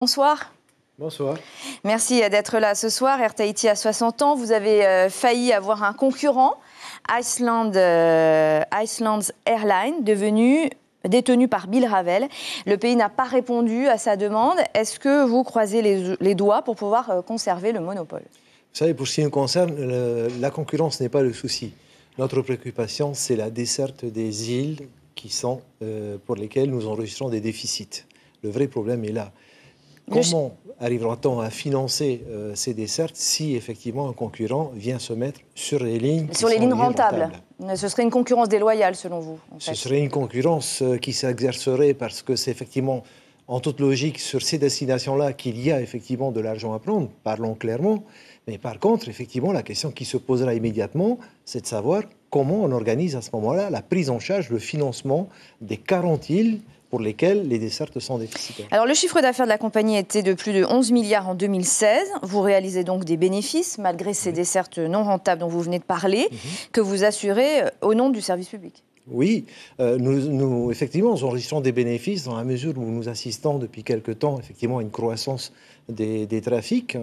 Bonsoir. Bonsoir. Merci d'être là ce soir. Air Tahiti a 60 ans. Vous avez failli avoir un concurrent, Iceland Airlines, détenu par Bill Ravel. Le pays n'a pas répondu à sa demande. Est-ce que vous croisez les doigts pour pouvoir conserver le monopole? Vous savez, pour ce qui nous concerne, la concurrence n'est pas le souci. Notre préoccupation, c'est la desserte des îles pour lesquelles nous enregistrons des déficits. Le vrai problème est là. Comment arrivera-t-on à financer ces dessertes si effectivement un concurrent vient se mettre sur les lignes rentables? Ce serait une concurrence déloyale selon vous, en fait. Ce serait une concurrence qui s'exercerait parce que c'est effectivement en toute logique sur ces destinations-là qu'il y a effectivement de l'argent à prendre, parlons clairement. Mais par contre, effectivement, la question qui se posera immédiatement, c'est de savoir comment on organise à ce moment-là la prise en charge, le financement des 40 îles pour lesquelles les dessertes sont déficitaires. Alors, le chiffre d'affaires de la compagnie était de plus de 11 milliards en 2016. Vous réalisez donc des bénéfices, malgré ces dessertes non rentables dont vous venez de parler, que vous assurez au nom du service public. Oui, nous effectivement, nous enregistrons des bénéfices dans la mesure où nous assistons depuis quelque temps effectivement à une croissance des trafics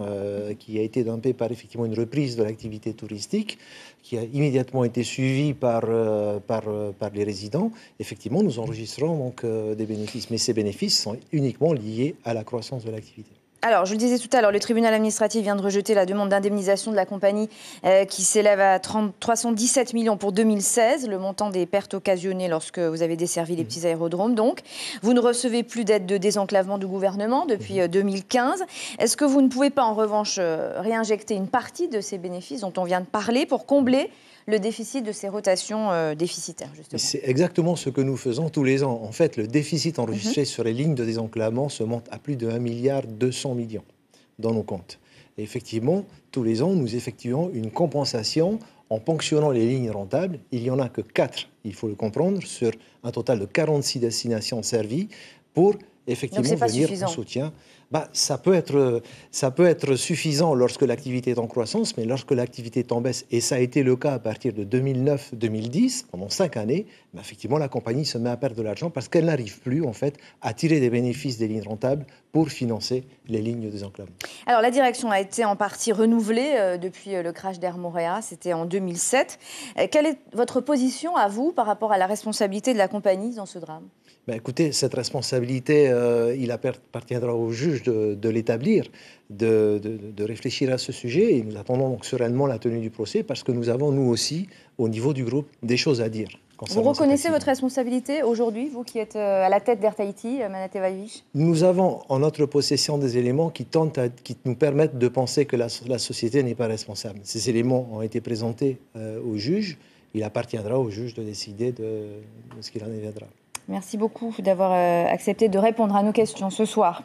qui a été dompée par effectivement une reprise de l'activité touristique qui a immédiatement été suivie par les résidents. Effectivement, nous enregistrons donc des bénéfices, mais ces bénéfices sont uniquement liés à la croissance de l'activité. Alors, je le disais tout à l'heure, le tribunal administratif vient de rejeter la demande d'indemnisation de la compagnie qui s'élève à 317 millions pour 2016, le montant des pertes occasionnées lorsque vous avez desservi les petits aérodromes. Donc, vous ne recevez plus d'aide de désenclavement du gouvernement depuis 2015. Est-ce que vous ne pouvez pas, en revanche, réinjecter une partie de ces bénéfices dont on vient de parler pour combler le déficit de ces rotations déficitaires, justement? C'est exactement ce que nous faisons tous les ans. En fait, le déficit enregistré sur les lignes de désenclavement se monte à plus de 1,2 milliard dans nos comptes. Et effectivement, tous les ans, nous effectuons une compensation en ponctionnant les lignes rentables. Il n'y en a que 4, il faut le comprendre, sur un total de 46 destinations servies pour effectivement venir en soutien. Ça peut être suffisant lorsque l'activité est en croissance, mais lorsque l'activité est en baisse, et ça a été le cas à partir de 2009-2010, pendant 5 années, effectivement, la compagnie se met à perdre de l'argent parce qu'elle n'arrive plus, en fait, à tirer des bénéfices des lignes rentables pour financer les lignes de désenclavement. Alors, la direction a été en partie renouvelée depuis le crash d'Air Morea, c'était en 2007. Quelle est votre position, à vous, par rapport à la responsabilité de la compagnie dans ce drame? Écoutez, cette responsabilité, il appartiendra au juge de l'établir, de réfléchir à ce sujet. Et nous attendons donc sereinement la tenue du procès parce que nous avons, nous aussi, au niveau du groupe, des choses à dire. Vous reconnaissez votre responsabilité aujourd'hui, vous qui êtes à la tête d'Air Tahiti, Manate Vaivich? Nous avons en notre possession des éléments qui nous permettent de penser que la société n'est pas responsable. Ces éléments ont été présentés au juge. Il appartiendra au juge de décider de ce qu'il en adviendra. Merci beaucoup d'avoir accepté de répondre à nos questions ce soir.